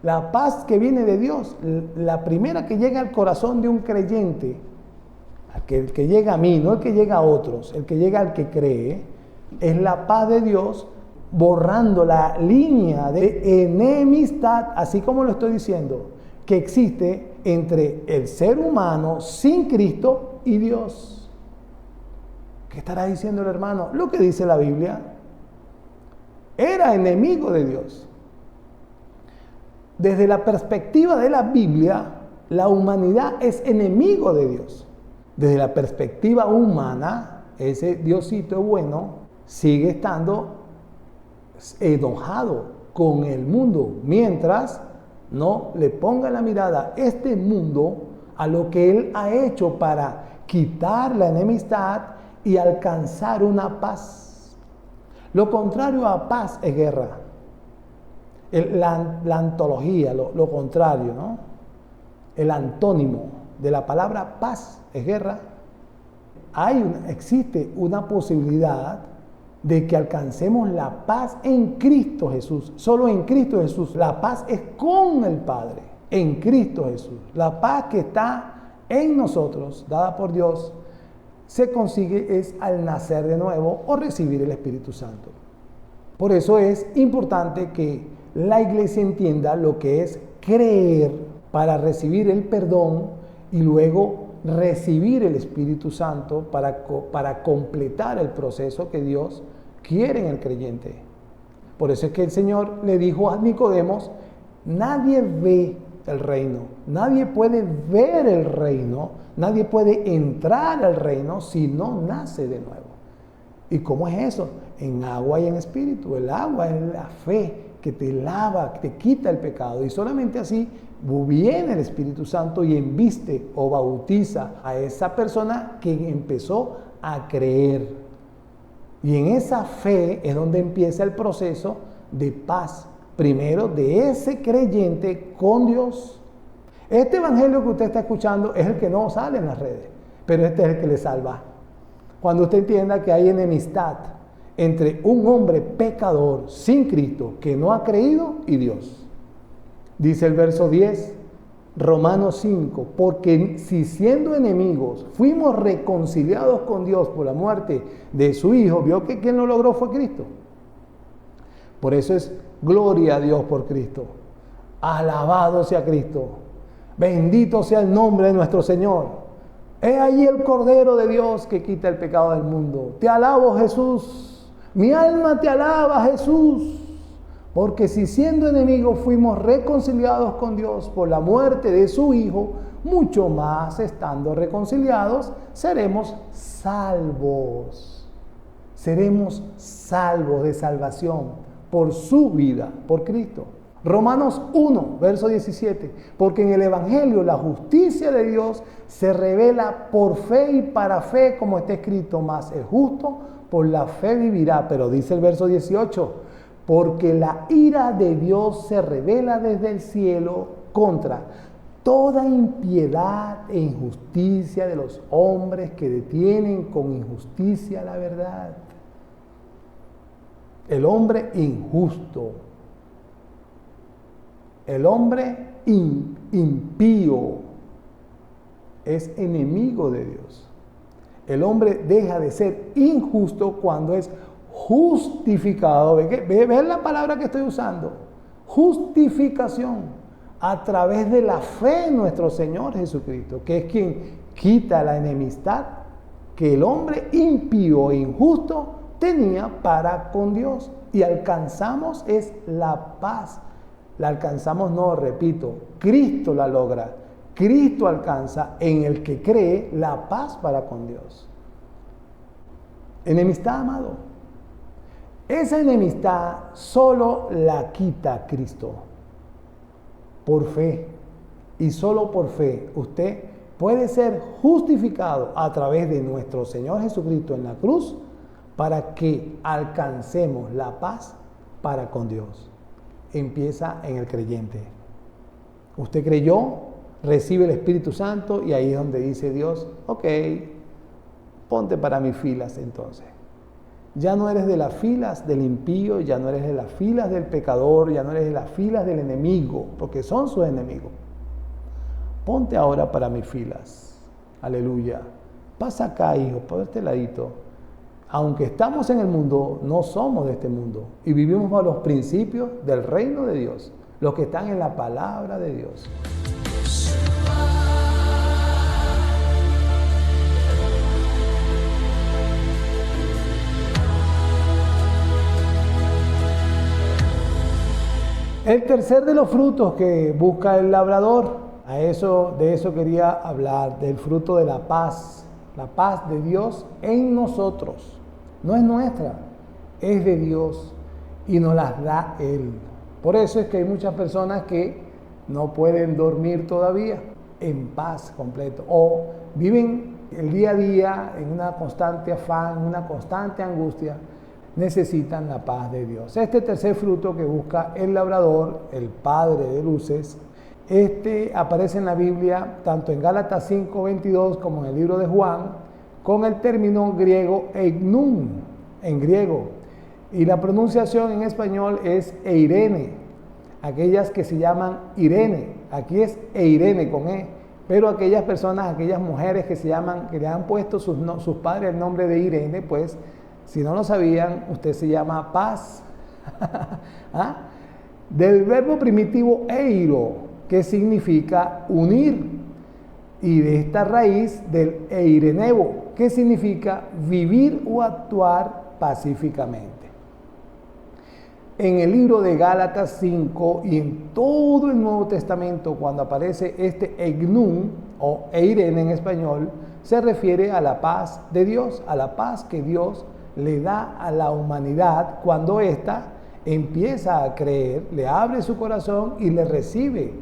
La paz que viene de Dios, la primera que llega al corazón de un creyente, el que llega a mí, no el que llega a otros, el que llega al que cree, es la paz de Dios borrando la línea de enemistad, así como lo estoy diciendo, que existe entre el ser humano sin Cristo y Dios. ¿Qué estará diciendo el hermano? Lo que dice la Biblia. Era enemigo de Dios. Desde la perspectiva de la Biblia, la humanidad es enemigo de Dios. Desde la perspectiva humana, ese Diosito bueno sigue estando enojado con el mundo, mientras no le ponga la mirada este mundo a lo que Él ha hecho para quitar la enemistad y alcanzar una paz. Lo contrario a paz es guerra. La antología, lo contrario, ¿no? El antónimo de la palabra paz es guerra. Existe una posibilidad de que alcancemos la paz en Cristo Jesús. Solo en Cristo Jesús. La paz es con el Padre, en Cristo Jesús. La paz que está en nosotros, dada por Dios, se consigue es al nacer de nuevo o recibir el Espíritu Santo. Por eso es importante que la iglesia entienda lo que es creer para recibir el perdón y luego recibir el Espíritu Santo para completar el proceso que Dios quiere en el creyente. Por eso es que el Señor le dijo a Nicodemos, nadie ve el reino, nadie puede ver el reino, nadie puede entrar al reino si no nace de nuevo. ¿Y cómo es eso? En agua y en espíritu. El agua es la fe que te lava, que te quita el pecado, y solamente así viene el Espíritu Santo y embiste o bautiza a esa persona que empezó a creer. Y en esa fe es donde empieza el proceso de paz, primero de ese creyente con Dios. Este evangelio que usted está escuchando es el que no sale en las redes, pero este es el que le salva. Cuando usted entienda que hay enemistad entre un hombre pecador sin Cristo que no ha creído y Dios. Dice el verso 10, Romanos 5, porque si siendo enemigos fuimos reconciliados con Dios por la muerte de su Hijo, vio que quien lo logró fue Cristo. Por eso es gloria a Dios por Cristo. Alabado sea Cristo. Bendito sea el nombre de nuestro Señor. He ahí el Cordero de Dios que quita el pecado del mundo. Te alabo, Jesús. Mi alma te alaba, Jesús. Porque si siendo enemigos fuimos reconciliados con Dios por la muerte de su Hijo, mucho más estando reconciliados, seremos salvos. Seremos salvos de salvación por su vida, por Cristo. Romanos 1, verso 17, porque en el Evangelio la justicia de Dios se revela por fe y para fe, como está escrito, mas el justo por la fe vivirá. Pero dice el verso 18, porque la ira de Dios se revela desde el cielo contra toda impiedad e injusticia de los hombres que detienen con injusticia la verdad. El hombre injusto, el hombre impío es enemigo de Dios. El hombre deja de ser injusto cuando es justificado. ¿Ves la palabra que estoy usando? Justificación a través de la fe en nuestro Señor Jesucristo, que es quien quita la enemistad que el hombre impío e injusto tenía para con Dios. Y alcanzamos es la paz. La alcanzamos, no, repito, Cristo la logra. Cristo alcanza en el que cree la paz para con Dios. Enemistad, amado. Esa enemistad solo la quita Cristo. Por fe. Y solo por fe usted puede ser justificado a través de nuestro Señor Jesucristo en la cruz para que alcancemos la paz para con Dios. Empieza en el creyente. Usted creyó, recibe el Espíritu Santo y ahí es donde dice Dios, ok, ponte para mis filas entonces. Ya no eres de las filas del impío, ya no eres de las filas del pecador, ya no eres de las filas del enemigo, porque son sus enemigos. Ponte ahora para mis filas. Aleluya. Pasa acá, hijo, por este ladito. Aunque estamos en el mundo, no somos de este mundo y vivimos bajo los principios del reino de Dios, los que están en la palabra de Dios. El tercer de los frutos que busca el labrador, de eso quería hablar, del fruto de la paz de Dios en nosotros. No es nuestra, es de Dios y nos las da Él. Por eso es que hay muchas personas que no pueden dormir todavía en paz completo o viven el día a día en una constante afán, una constante angustia. Necesitan la paz de Dios. Este tercer fruto que busca el labrador, el padre de luces, aparece en la Biblia tanto en Gálatas 5:22 como en el libro de Juan, con el término griego eignun, en griego, y la pronunciación en español es Eirene. Aquellas que se llaman Irene, aquí es Eirene con E, pero aquellas personas, aquellas mujeres que le han puesto sus padres el nombre de Irene, pues si no lo sabían, usted se llama Paz. ¿Ah? Del verbo primitivo eiro, que significa unir, y de esta raíz del eirenevo, que significa vivir o actuar pacíficamente. En el libro de Gálatas 5 y en todo el Nuevo Testamento, cuando aparece este eignun o eirene en español, se refiere a la paz de Dios, a la paz que Dios le da a la humanidad cuando ésta empieza a creer, le abre su corazón y le recibe.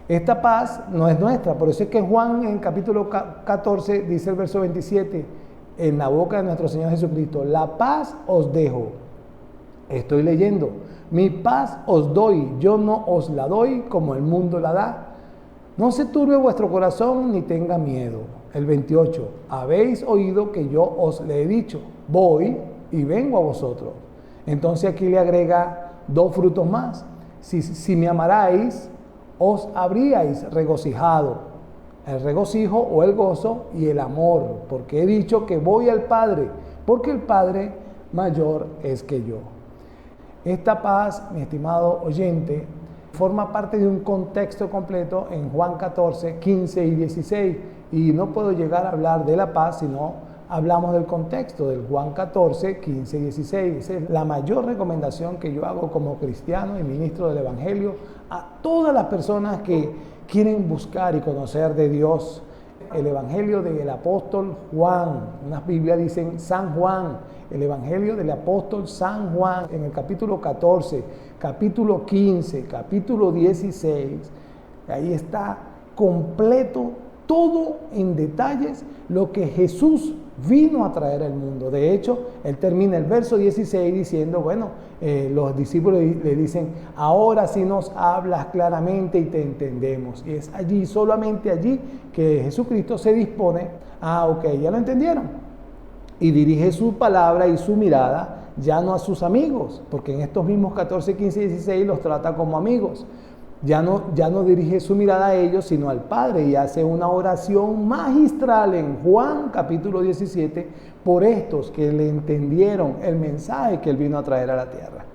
Esta paz no es nuestra, por eso es que Juan en capítulo 14 dice el verso 27, en la boca de nuestro Señor Jesucristo, la paz os dejo. Estoy leyendo, mi paz os doy, yo no os la doy como el mundo la da. No se turbe vuestro corazón ni tenga miedo. El 28, habéis oído que yo os le he dicho, voy y vengo a vosotros. Entonces aquí le agrega dos frutos más. Si me amarais, os habríais regocijado. El regocijo o el gozo y el amor, porque he dicho que voy al Padre, porque el Padre mayor es que yo. Esta paz, mi estimado oyente, forma parte de un contexto completo en Juan 14, 15 y 16. Y no puedo llegar a hablar de la paz si no hablamos del contexto del Juan 14, 15 y 16. Esa es la mayor recomendación que yo hago como cristiano y ministro del Evangelio a todas las personas que quieren buscar y conocer de Dios. El Evangelio del apóstol Juan, unas Biblias dicen San Juan, el Evangelio del apóstol San Juan, en el capítulo 14, capítulo 15, capítulo 16, ahí está completo todo en detalles lo que Jesús vino a traer al mundo. De hecho, él termina el verso 16 diciendo, los discípulos le dicen, ahora sí nos hablas claramente y te entendemos. Y es allí, solamente allí, que Jesucristo se dispone, ya lo entendieron. Y dirige su palabra y su mirada ya no a sus amigos, porque en estos mismos 14, 15 y 16 los trata como amigos. Ya no dirige su mirada a ellos, sino al Padre, y hace una oración magistral en Juan capítulo 17 por estos que le entendieron el mensaje que él vino a traer a la tierra.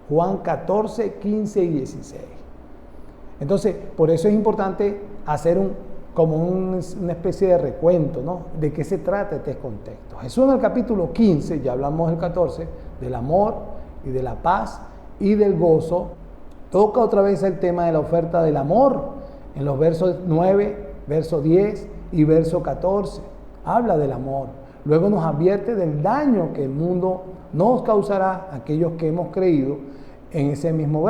Juan 14, 15 y 16. Entonces, por eso es importante hacer una especie de recuento, ¿no? De qué se trata este contexto. Jesús en el capítulo 15, ya hablamos del 14, del amor y de la paz y del gozo, toca otra vez el tema de la oferta del amor en los versos 9, verso 10 y verso 14. Habla del amor. Luego nos advierte del daño que el mundo nos causará a aquellos que hemos creído en ese mismo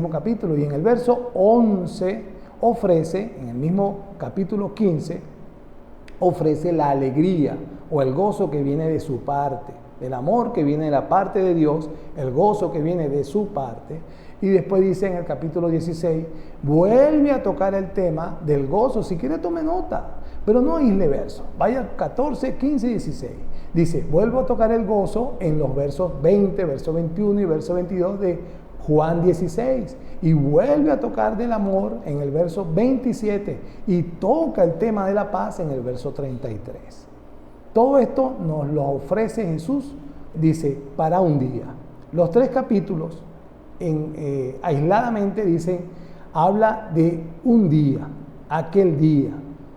capítulo. Y en el verso 11 ofrece, en el mismo capítulo 15, ofrece la alegría o el gozo que viene de su parte. El amor que viene de la parte de Dios, el gozo que viene de su parte. Y después dice en el capítulo 16, vuelve a tocar el tema del gozo. Si quiere tome nota, pero no aísle versos. Vaya 14, 15 y 16. Dice, vuelvo a tocar el gozo en los versos 20, verso 21 y verso 22 de Juan 16. Y vuelve a tocar del amor en el verso 27. Y toca el tema de la paz en el verso 33. Todo esto nos lo ofrece Jesús, dice, para un día. Los 3 capítulos aisladamente dicen, habla de un día, aquel día,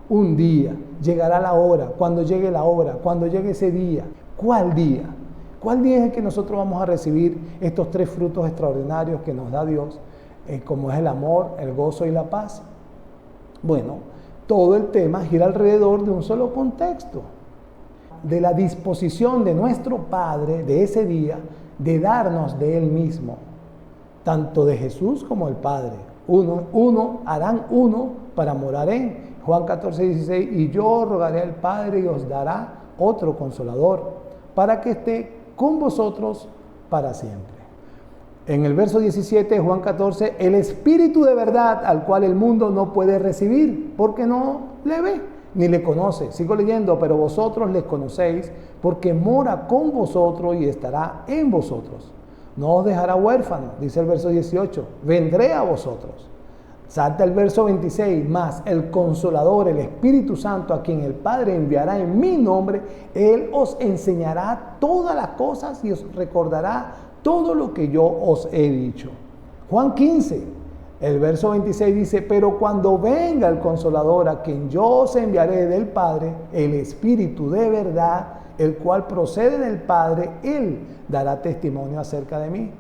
un día, llegará la hora, cuando llegue la hora, cuando llegue ese día. ¿Cuál día? ¿Cuál día es el que nosotros vamos a recibir estos 3 frutos extraordinarios que nos da Dios, como es el amor, el gozo y la paz? Bueno, todo el tema gira alrededor de un solo contexto, de la disposición de nuestro Padre de ese día de darnos de Él mismo, tanto de Jesús como el Padre. Harán uno para morar en Juan 14, 16, y yo rogaré al Padre y os dará otro consolador para que esté con vosotros para siempre. En el verso 17 de Juan 14, el Espíritu de verdad al cual el mundo no puede recibir porque no le ve ni le conoce. Sigo leyendo, pero vosotros les conocéis porque mora con vosotros y estará en vosotros. No os dejará huérfanos, dice el verso 18, vendré a vosotros. Salta el verso 26, más el Consolador, el Espíritu Santo, a quien el Padre enviará en mi nombre, Él os enseñará todas las cosas y os recordará todo lo que yo os he dicho. Juan 15, el verso 26 dice, pero cuando venga el Consolador, a quien yo os enviaré del Padre, el Espíritu de verdad, el cual procede del Padre, Él dará testimonio acerca de mí.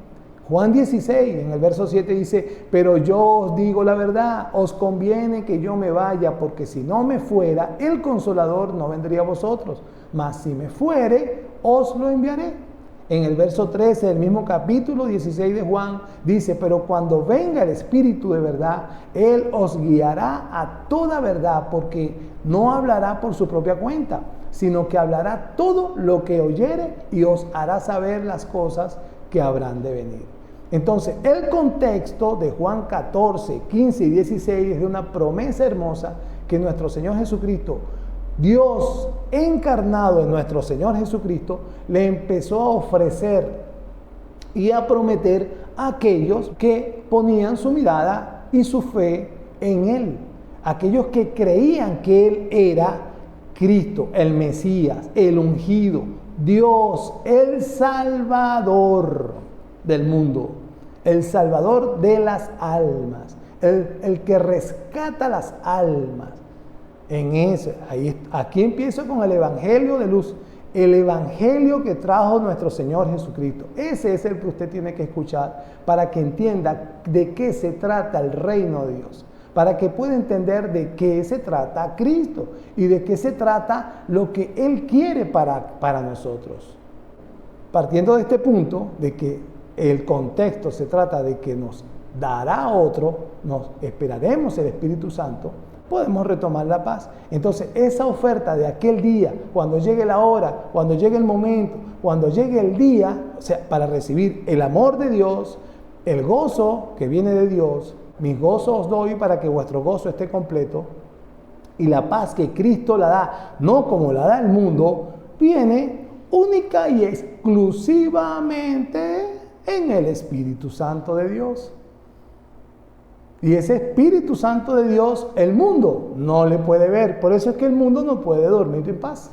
Juan 16, en el verso 7 dice, pero yo os digo la verdad, os conviene que yo me vaya, porque si no me fuera, el Consolador no vendría a vosotros, mas si me fuere, os lo enviaré. En el verso 13 del mismo capítulo 16 de Juan dice, pero cuando venga el Espíritu de verdad, Él os guiará a toda verdad, porque no hablará por su propia cuenta, sino que hablará todo lo que oyere y os hará saber las cosas que habrán de venir. Entonces, el contexto de Juan 14, 15 y 16 es de una promesa hermosa que nuestro Señor Jesucristo, Dios encarnado en nuestro Señor Jesucristo, le empezó a ofrecer y a prometer a aquellos que ponían su mirada y su fe en Él. Aquellos que creían que Él era Cristo, el Mesías, el ungido, Dios, el Salvador del mundo, el Salvador de las almas, el que rescata las almas. Aquí empiezo con el Evangelio de luz, el Evangelio que trajo nuestro Señor Jesucristo. Ese es el que usted tiene que escuchar para que entienda de qué se trata el reino de Dios, para que pueda entender de qué se trata Cristo y de qué se trata lo que Él quiere para nosotros. Partiendo de este punto, de que el contexto se trata de que nos dará otro, nos esperaremos el Espíritu Santo, podemos retomar la paz. Entonces, esa oferta de aquel día, cuando llegue la hora, cuando llegue el momento, cuando llegue el día, o sea, para recibir el amor de Dios, el gozo que viene de Dios, mis gozos os doy para que vuestro gozo esté completo, y la paz que Cristo la da, no como la da el mundo, viene única y exclusivamente en el Espíritu Santo de Dios. Y ese Espíritu Santo de Dios, el mundo no le puede ver. Por eso es que el mundo no puede dormir en paz.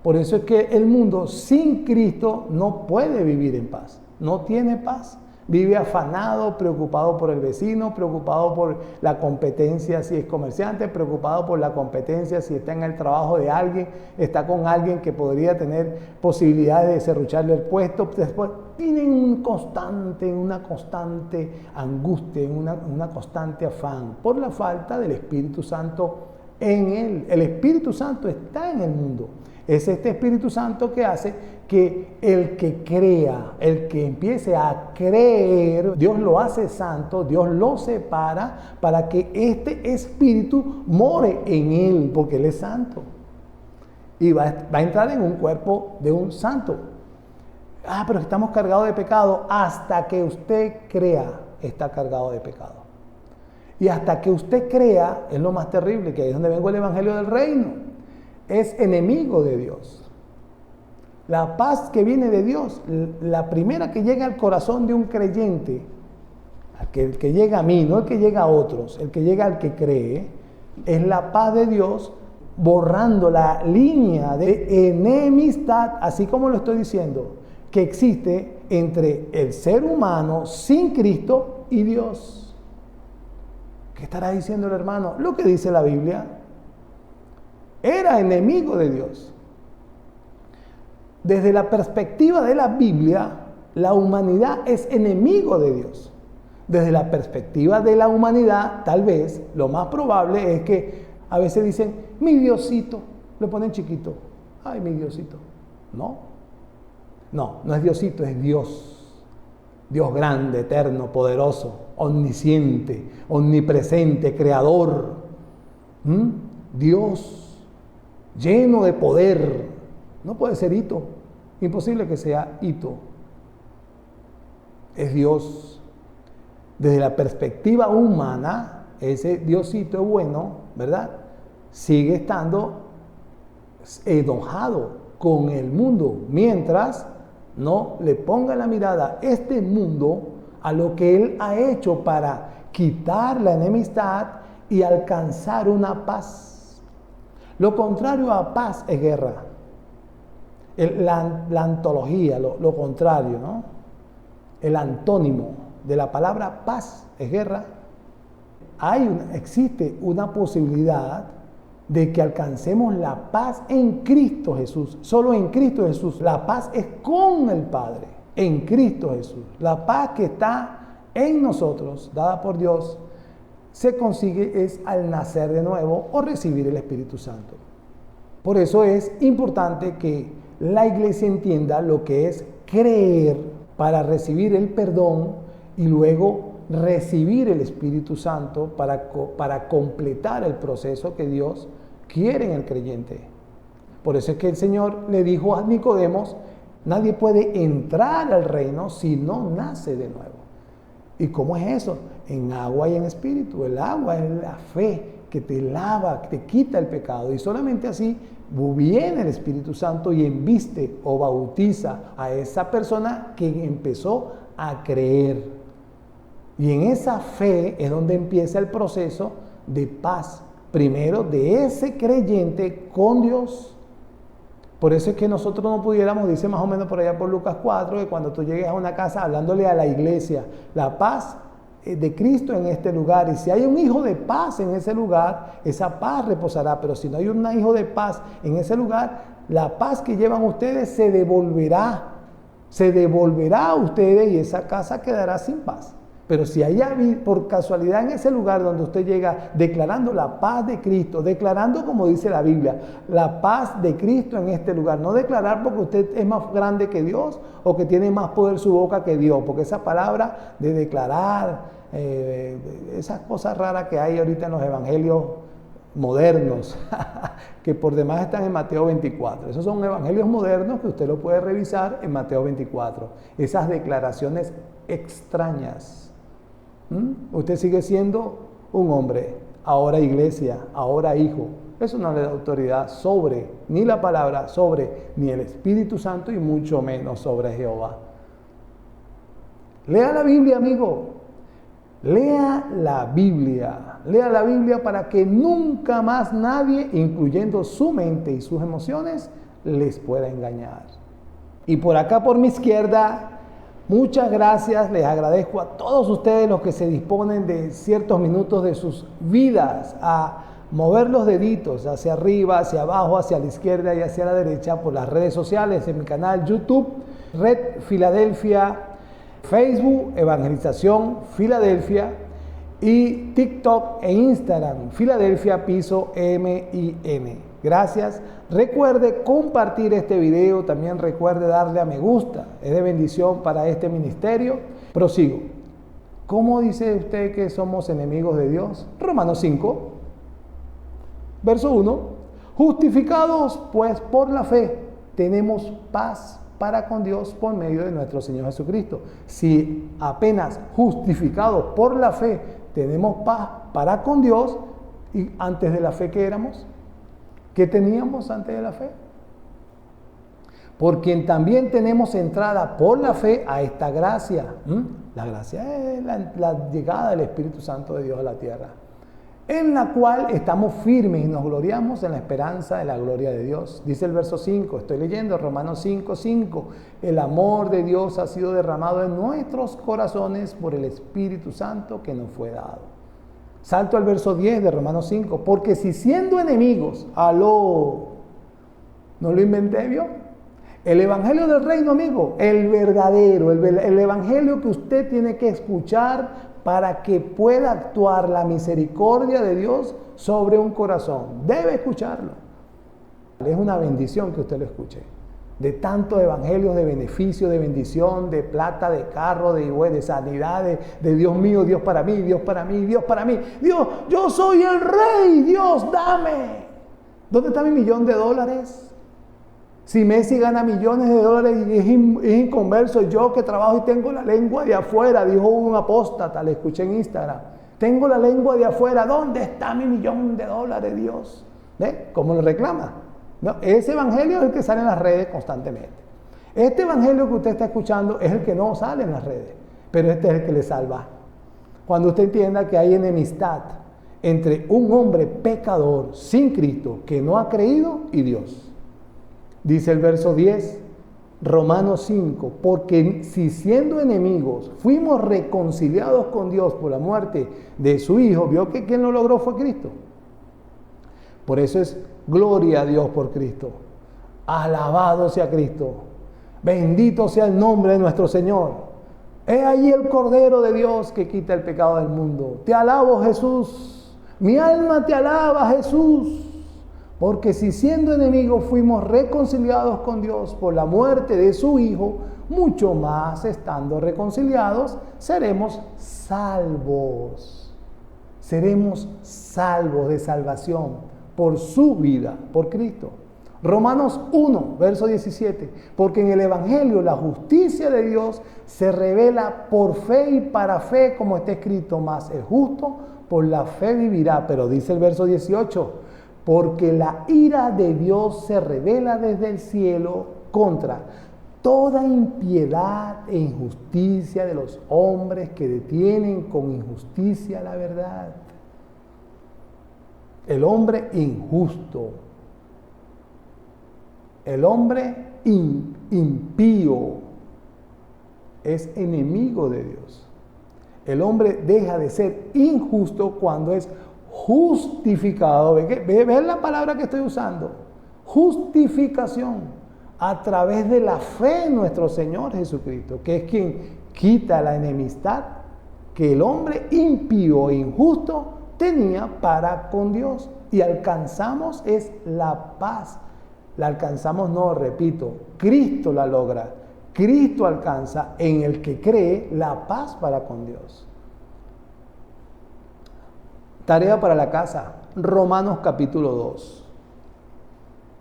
Por eso es que el mundo sin Cristo no puede vivir en paz. No tiene paz. Vive afanado, preocupado por el vecino, preocupado por la competencia si es comerciante, preocupado por la competencia si está en el trabajo de alguien, está con alguien que podría tener posibilidades de serrucharle el puesto. Después tienen una constante angustia, una constante afán por la falta del Espíritu Santo en él. El Espíritu Santo está en el mundo. Es este Espíritu Santo que hace que el que crea, el que empiece a creer, Dios lo hace santo, Dios lo separa para que este Espíritu more en él, porque él es santo. Y va a entrar en un cuerpo de un santo. Pero estamos cargados de pecado hasta que usted crea. está cargado de pecado. Y hasta que usted crea, es lo más terrible, que ahí es donde vengo el evangelio del reino, es enemigo de Dios. La paz que viene de Dios, la primera que llega al corazón de un creyente, el que llega a mí, no el que llega a otros, el que llega al que cree, es la paz de Dios borrando la línea de enemistad, así como lo estoy diciendo, que existe entre el ser humano sin Cristo y Dios. ¿Qué estará diciendo el hermano? Lo que dice la Biblia. Era enemigo de Dios. Desde la perspectiva de la Biblia, la humanidad es enemigo de Dios. Desde la perspectiva de la humanidad, tal vez, lo más probable es que a veces dicen, mi Diosito, lo ponen chiquito. Ay, mi Diosito. No es Diosito, es Dios. Dios grande, eterno, poderoso, omnisciente, omnipresente, creador. Dios lleno de poder. No puede ser hito. Imposible que sea hito. Es Dios. Desde la perspectiva humana, ese Diosito bueno, ¿verdad? Sigue estando enojado con el mundo, mientras no le ponga la mirada este mundo a lo que Él ha hecho para quitar la enemistad y alcanzar una paz. Lo contrario a paz es guerra. La antología, lo contrario, ¿no? El antónimo de la palabra paz es guerra. Existe una posibilidad de que alcancemos la paz en Cristo Jesús. Solo en Cristo Jesús. La paz es con el Padre, en Cristo Jesús. La paz que está en nosotros, dada por Dios, se consigue es al nacer de nuevo o recibir el Espíritu Santo. Por eso es importante que la iglesia entienda lo que es creer para recibir el perdón y luego recibir el Espíritu Santo para completar el proceso que Dios quiere en el creyente. Por eso es que el Señor le dijo a Nicodemos, nadie puede entrar al reino si no nace de nuevo. ¿Y cómo es eso? En agua y en espíritu. El agua es la fe que te lava, que te quita el pecado. Y solamente así viene el Espíritu Santo y embiste o bautiza a esa persona que empezó a creer. Y en esa fe es donde empieza el proceso de paz. Primero de ese creyente con Dios. Por eso es que nosotros no pudiéramos, dice más o menos por allá por Lucas 4, que cuando tú llegues a una casa hablándole a la iglesia, la paz de Cristo en este lugar. Y si hay un hijo de paz en ese lugar, esa paz reposará. Pero si no hay un hijo de paz en ese lugar, la paz que llevan ustedes se devolverá. Se devolverá a ustedes y esa casa quedará sin paz. Pero si hay por casualidad en ese lugar donde usted llega declarando la paz de Cristo, declarando como dice la Biblia, la paz de Cristo en este lugar, no declarar porque usted es más grande que Dios o que tiene más poder su boca que Dios, porque esa palabra de declarar, esas cosas raras que hay ahorita en los evangelios modernos, que por demás están en Mateo 24. Esos son evangelios modernos que usted lo puede revisar en Mateo 24. Esas declaraciones extrañas. Usted sigue siendo un hombre, ahora iglesia, ahora hijo. Eso no le da autoridad sobre ni la palabra, sobre ni el Espíritu Santo y mucho menos sobre Jehová. Lea la Biblia, amigo. Lea la Biblia para que nunca más nadie, incluyendo su mente y sus emociones, les pueda engañar. Y por acá por mi izquierda, muchas gracias, les agradezco a todos ustedes los que se disponen de ciertos minutos de sus vidas a mover los deditos hacia arriba, hacia abajo, hacia la izquierda y hacia la derecha por las redes sociales, en mi canal YouTube, Red Filadelfia, Facebook, Evangelización Filadelfia y TikTok e Instagram, Filadelfia Piso MIN. Gracias. Recuerde compartir este video, también recuerde darle a me gusta, es de bendición para este ministerio. Prosigo. ¿Cómo dice usted que somos enemigos de Dios? Romanos 5, verso 1. Justificados pues por la fe, tenemos paz para con Dios por medio de nuestro Señor Jesucristo. Si apenas justificados por la fe tenemos paz para con Dios, y antes de la fe, ¿qué éramos? ¿Qué teníamos antes de la fe? Por quien también tenemos entrada por la fe a esta gracia. La gracia es la llegada del Espíritu Santo de Dios a la tierra, en la cual estamos firmes y nos gloriamos en la esperanza de la gloria de Dios. Dice el verso 5, estoy leyendo Romanos 5:5. El amor de Dios ha sido derramado en nuestros corazones por el Espíritu Santo que nos fue dado. Salto al verso 10 de Romanos 5. Porque si siendo enemigos, no lo inventé, ¿vio? El evangelio del reino, amigo, el verdadero, el evangelio que usted tiene que escuchar para que pueda actuar la misericordia de Dios sobre un corazón. Debe escucharlo. Es una bendición que usted lo escuche. De tantos evangelios de beneficio, de bendición, de plata, de carro, de sanidad, de Dios mío, Dios para mí, Dios para mí, Dios para mí. Dios, yo soy el rey, Dios, dame. ¿Dónde está mi $1.000.000? Si Messi gana millones de dólares y es inconverso, yo que trabajo y tengo la lengua de afuera, dijo un apóstata, le escuché en Instagram, tengo la lengua de afuera, ¿dónde está mi $1.000.000, Dios? ¿Ve? ¿Cómo lo reclama? ¿No? Ese evangelio es el que sale en las redes constantemente. Este evangelio que usted está escuchando es el que no sale en las redes, pero este es el que le salva. Cuando usted entienda que hay enemistad entre un hombre pecador sin Cristo que no ha creído y Dios. Dice el verso 10, Romanos 5, porque si siendo enemigos fuimos reconciliados con Dios por la muerte de su Hijo, vio que quien lo logró fue Cristo. Por eso es gloria a Dios por Cristo. Alabado sea Cristo. Bendito sea el nombre de nuestro Señor. He ahí el Cordero de Dios que quita el pecado del mundo. Te alabo, Jesús. Mi alma te alaba, Jesús. Porque si siendo enemigos fuimos reconciliados con Dios por la muerte de su Hijo, mucho más estando reconciliados, seremos salvos. Seremos salvos de salvación por su vida, por Cristo. Romanos 1, verso 17. Porque en el Evangelio la justicia de Dios se revela por fe y para fe, como está escrito, mas el justo por la fe vivirá. Pero dice el verso 18, porque la ira de Dios se revela desde el cielo contra toda impiedad e injusticia de los hombres que detienen con injusticia la verdad. El hombre injusto, el hombre impío es enemigo de Dios. El hombre deja de ser injusto cuando es justificado. ¿Ves la palabra que estoy usando? Justificación a través de la fe en nuestro Señor Jesucristo, que es quien quita la enemistad que el hombre impío e injusto tenía para con Dios. Y alcanzamos es la paz. La alcanzamos, no, repito, Cristo la logra. Cristo alcanza en el que cree la paz para con Dios. Tarea para la casa, Romanos capítulo 2.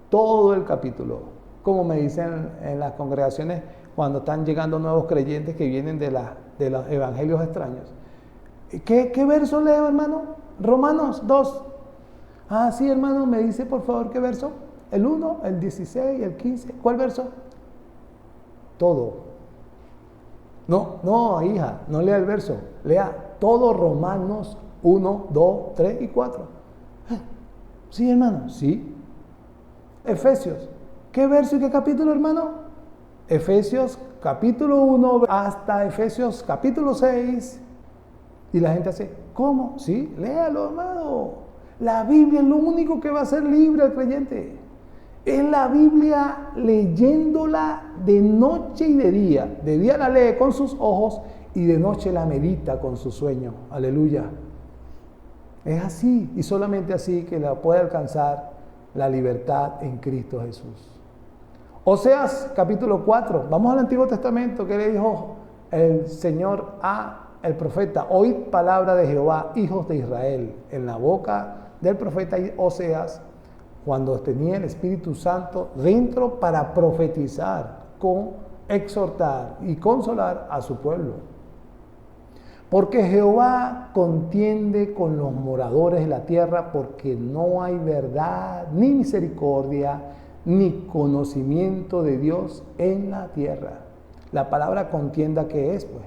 Todo el capítulo. Como me dicen en las congregaciones cuando están llegando nuevos creyentes que vienen de los evangelios extraños. ¿Qué verso leo, hermano? Romanos 2. Ah, sí, hermano, me dice por favor qué verso. El 1, el 16, el 15. ¿Cuál verso? Todo. No, hija, no lea el verso. Lea todo Romanos 1, 2, 3 y 4. Sí, hermano, sí. Efesios. ¿Qué verso y qué capítulo, hermano? Efesios capítulo 1 hasta Efesios capítulo 6. Y la gente hace, ¿cómo? Sí, léalo, hermano. La Biblia es lo único que va a hacer libre al creyente. Es la Biblia leyéndola de noche y de día. De día la lee con sus ojos y de noche la medita con su sueño. Aleluya. Es así y solamente así que la puede alcanzar la libertad en Cristo Jesús. Oseas capítulo 4. Vamos al Antiguo Testamento. ¿Qué le dijo el Señor a el profeta? Oíd palabra de Jehová, hijos de Israel, en la boca del profeta Oseas, cuando tenía el Espíritu Santo dentro para profetizar. exhortar y consolar a su pueblo. Porque Jehová contiende con los moradores de la tierra, porque no hay verdad, ni misericordia, ni conocimiento de Dios en la tierra. La palabra contienda, ¿qué es, pues?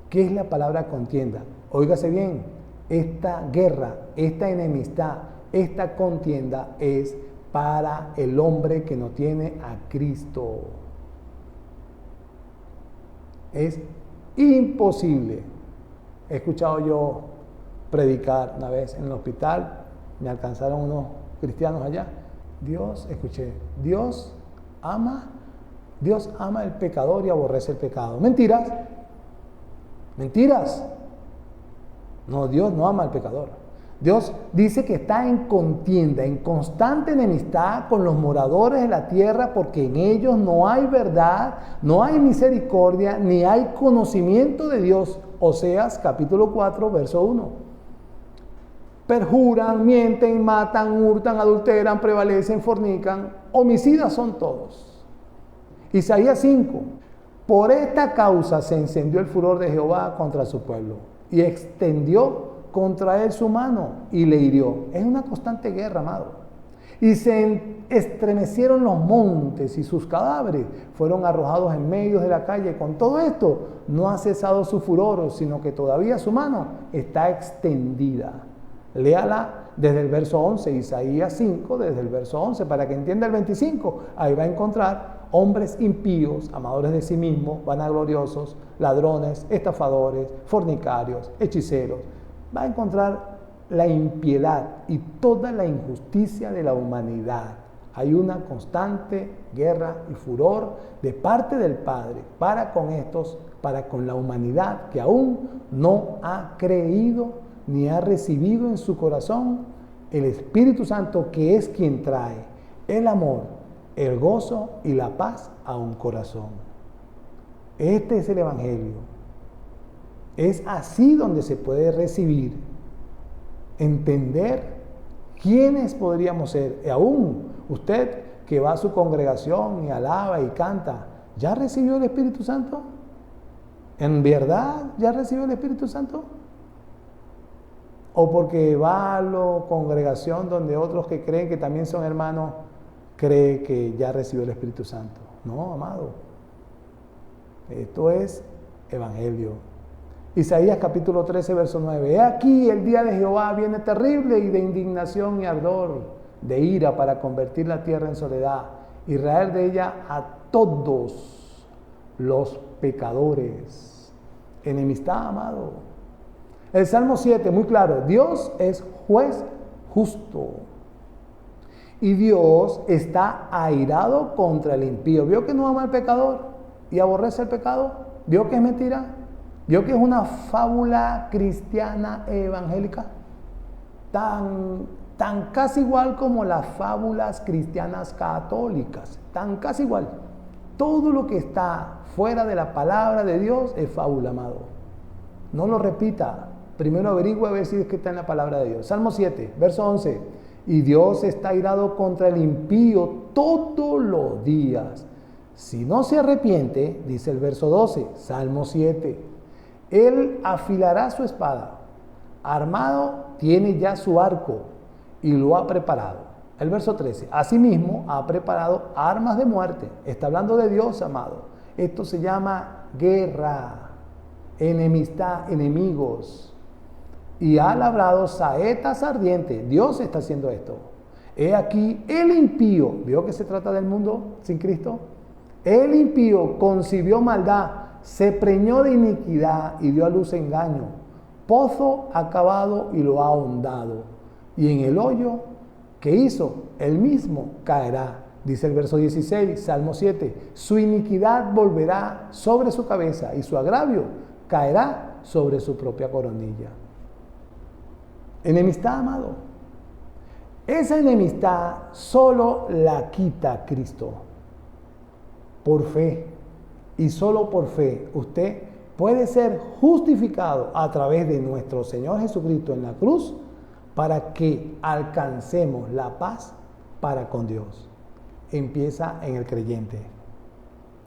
¿Qué es la palabra contienda? Óigase bien, esta guerra, esta enemistad, esta contienda es para el hombre que no tiene a Cristo. Es imposible. He escuchado yo predicar una vez en el hospital, me alcanzaron unos cristianos allá. Dios ama al pecador y aborrece el pecado. Mentiras. No, Dios no ama al pecador. Dios dice que está en contienda, en constante enemistad con los moradores de la tierra, porque en ellos no hay verdad, no hay misericordia, ni hay conocimiento de Dios. Oseas capítulo 4, verso 1. Perjuran, mienten, matan, hurtan, adulteran, prevalecen, fornican, homicidas son todos. Isaías 5. Por esta causa se encendió el furor de Jehová contra su pueblo y extendió contra él su mano y le hirió. Es una constante guerra, amado. Y se estremecieron los montes y sus cadáveres fueron arrojados en medio de la calle. Con todo esto no ha cesado su furor, sino que todavía su mano está extendida. Léala desde el verso 11, Isaías 5, desde el verso 11, para que entienda el 25. Ahí va a encontrar hombres impíos, amadores de sí mismos, vanagloriosos, ladrones, estafadores, fornicarios, hechiceros. Va a encontrar la impiedad y toda la injusticia de la humanidad. Hay una constante guerra y furor de parte del Padre para con la humanidad que aún no ha creído ni ha recibido en su corazón el Espíritu Santo, que es quien trae el amor, el gozo y la paz a un corazón. Este es el Evangelio. Es así donde se puede recibir, entender quiénes podríamos ser. Y aún usted que va a su congregación y alaba y canta, ¿ya recibió el Espíritu Santo? ¿En verdad ya recibió el Espíritu Santo? ¿O porque va a la congregación donde otros que creen que también son hermanos, cree que ya recibió el Espíritu Santo? No, amado. Esto es Evangelio. Isaías capítulo 13, verso 9. He aquí el día de Jehová viene terrible y de indignación y ardor, de ira, para convertir la tierra en soledad y raer de ella a todos los pecadores. Enemistad, amado. El Salmo 7, muy claro, Dios es juez justo. Y Dios está airado contra el impío. ¿Vio que no ama al pecador y aborrece el pecado? ¿Vio que es mentira? ¿Vio que es una fábula cristiana evangélica? Tan casi igual como las fábulas cristianas católicas. Tan casi igual. Todo lo que está fuera de la palabra de Dios es fábula, amado. No lo repita. Primero averigüe a ver si es que está en la palabra de Dios. Salmo 7, verso 11. Y Dios está airado contra el impío todos los días. Si no se arrepiente, dice el verso 12, Salmo 7, Él afilará su espada. Armado tiene ya su arco y lo ha preparado. El verso 13, asimismo ha preparado armas de muerte. Está hablando de Dios, amado. Esto se llama guerra, enemistad, enemigos. Y ha labrado saetas ardientes. Dios está haciendo esto. He aquí el impío. ¿Vio que se trata del mundo sin Cristo? El impío concibió maldad, se preñó de iniquidad y dio a luz engaño. Pozo ha cavado y lo ha ahondado. Y en el hoyo que hizo, él mismo caerá. Dice el verso 16, Salmo 7. Su iniquidad volverá sobre su cabeza y su agravio caerá sobre su propia coronilla. Enemistad, amado. Esa enemistad solo la quita Cristo. Por fe. Y solo por fe usted puede ser justificado a través de nuestro Señor Jesucristo en la cruz para que alcancemos la paz para con Dios. empieza en el creyente.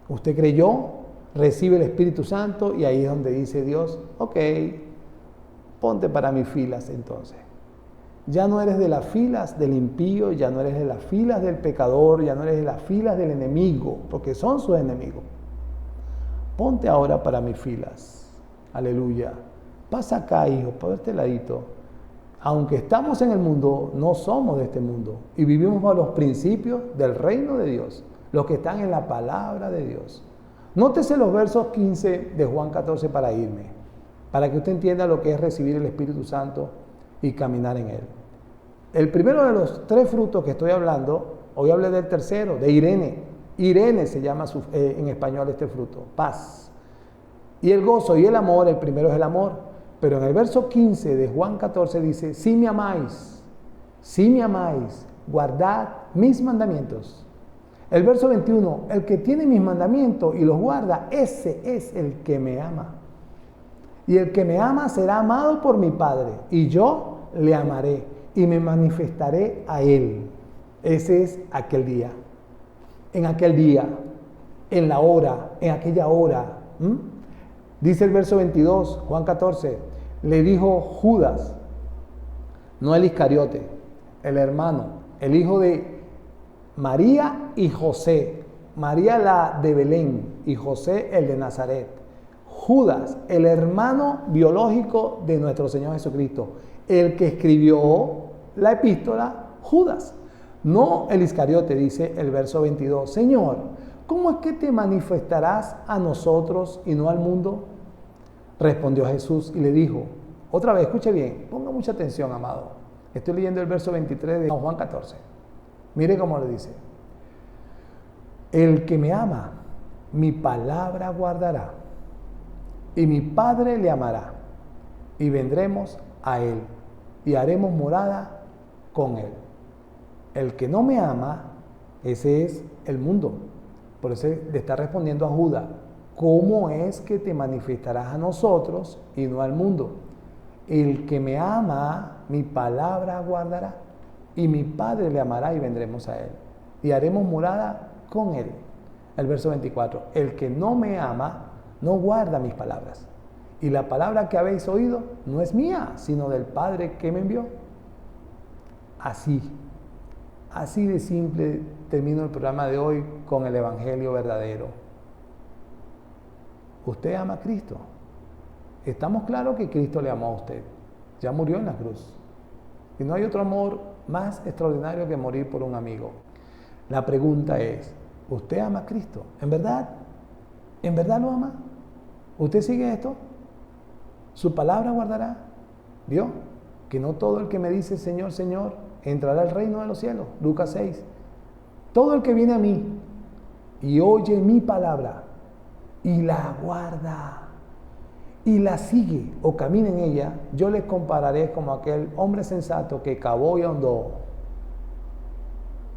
Usted creyó, recibe el Espíritu Santo y ahí es donde dice Dios, ok, ponte para mis filas entonces. Ya no eres de las filas del impío, ya no eres de las filas del pecador, ya no eres de las filas del enemigo, porque son sus enemigos. Ponte ahora para mis filas. Aleluya. Pasa acá, hijo, por este ladito. Aunque estamos en el mundo, no somos de este mundo y vivimos bajo los principios del reino de Dios, los que están en la palabra de Dios. Nótese los versos 15 de Juan 14 para irme, para que usted entienda lo que es recibir el Espíritu Santo y caminar en él. El primero de los 3 frutos que estoy hablando, hoy hablé del tercero, de Irene. Irene se llama en español este fruto, paz. Y el gozo y el amor, el primero es el amor. Pero en el verso 15 de Juan 14 dice, si me amáis, guardad mis mandamientos. El verso 21, el que tiene mis mandamientos y los guarda, ese es el que me ama. Y el que me ama será amado por mi Padre, y yo le amaré y me manifestaré a él. Ese es aquel día. En aquel día, en la hora, en aquella hora. Dice el verso 22, Juan 14, le dijo Judas, no el Iscariote, el hermano, el hijo de María y José, María la de Belén y José el de Nazaret. Judas, el hermano biológico de nuestro Señor Jesucristo, el que escribió la epístola, Judas. No el Iscariote, dice el verso 22. Señor, ¿cómo es que te manifestarás a nosotros y no al mundo? Respondió Jesús y le dijo, otra vez, escuche bien, ponga mucha atención, amado. Estoy leyendo el verso 23 de Juan 14. Mire cómo le dice. El que me ama, mi palabra guardará, y mi Padre le amará, y vendremos a él, y haremos morada con él. El que no me ama, ese es el mundo. Por eso le está respondiendo a Judas, ¿cómo es que te manifestarás a nosotros y no al mundo? El que me ama, mi palabra guardará, y mi Padre le amará y vendremos a él, y haremos morada con él. El verso 24, el que no me ama, no guarda mis palabras, y la palabra que habéis oído no es mía, sino del Padre que me envió. Así de simple termino el programa de hoy con el Evangelio verdadero. ¿Usted ama a Cristo? Estamos claros que Cristo le amó a usted. Ya murió en la cruz. Y no hay otro amor más extraordinario que morir por un amigo. La pregunta es, ¿usted ama a Cristo? ¿En verdad? ¿En verdad lo ama? ¿Usted sigue esto? ¿Su palabra guardará? ¿Vio? Que no todo el que me dice Señor, Señor, entrará al reino de los cielos. Lucas 6. Todo el que viene a mí y oye mi palabra y la guarda y la sigue o camina en ella, yo les compararé como aquel hombre sensato que cavó y ahondó.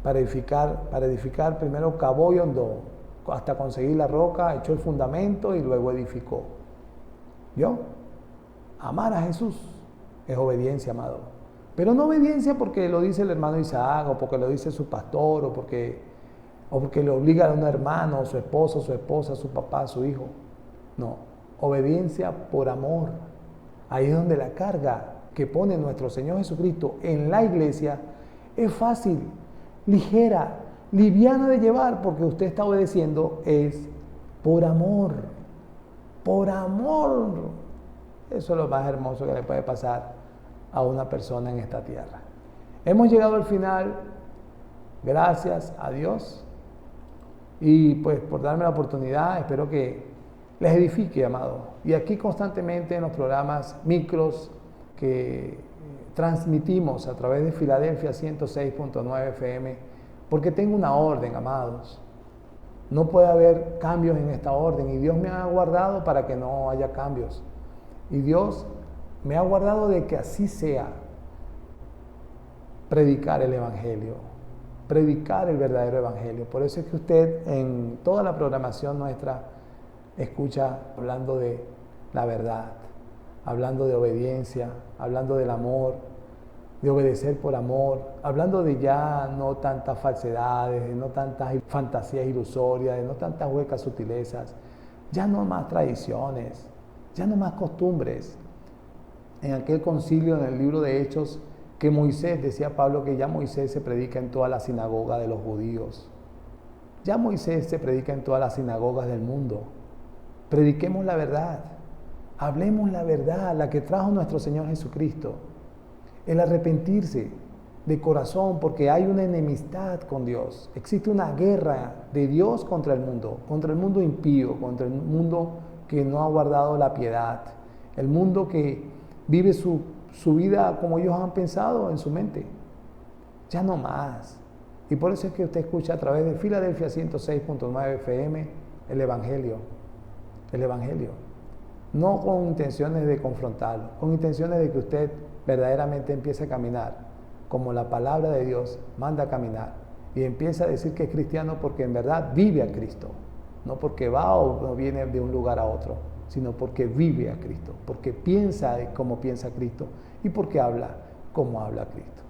Para edificar primero cavó y ahondó hasta conseguir la roca, echó el fundamento y luego edificó. ¿Vio? Amar a Jesús es obediencia, amado. Pero no obediencia porque lo dice el hermano Isaac, o porque lo dice su pastor, o porque le obliga a un hermano, su esposo, su esposa, su papá, su hijo. No, obediencia por amor. Ahí es donde la carga que pone nuestro Señor Jesucristo en la iglesia es fácil, ligera, liviana de llevar, porque usted está obedeciendo es por amor. Por amor. Eso es lo más hermoso que le puede pasar a una persona en esta tierra. Hemos llegado al final. Gracias a Dios. Y pues por darme la oportunidad, espero que les edifique, amado. Y aquí constantemente en los programas micros que transmitimos a través de Filadelfia 106.9 FM, porque tengo una orden, amados. No puede haber cambios en esta orden y Dios me ha guardado para que no haya cambios. Y Dios me ha guardado de que así sea. Predicar el Evangelio, predicar el verdadero Evangelio. Por eso es que usted en toda la programación nuestra escucha hablando de la verdad, hablando de obediencia, hablando del amor, de obedecer por amor, hablando de ya no tantas falsedades, de no tantas fantasías ilusorias, de no tantas huecas sutilezas, ya no más tradiciones, ya no más costumbres. En aquel concilio, en el libro de Hechos, que Moisés, decía Pablo, que ya Moisés se predica en toda la sinagoga de los judíos. Ya Moisés se predica en todas las sinagogas del mundo. Prediquemos la verdad, hablemos la verdad, la que trajo nuestro Señor Jesucristo. El arrepentirse de corazón, porque hay una enemistad con Dios. Existe una guerra de Dios contra el mundo impío, contra el mundo que no ha guardado la piedad, el mundo que vive su vida como ellos han pensado en su mente. Ya no más. Y por eso es que usted escucha a través de Filadelfia 106.9 FM el Evangelio. El Evangelio. No con intenciones de confrontarlo, con intenciones de que usted verdaderamente empiece a caminar como la palabra de Dios manda a caminar y empieza a decir que es cristiano porque en verdad vive a Cristo. No porque va o no viene de un lugar a otro, sino porque vive a Cristo, porque piensa como piensa Cristo y porque habla como habla Cristo.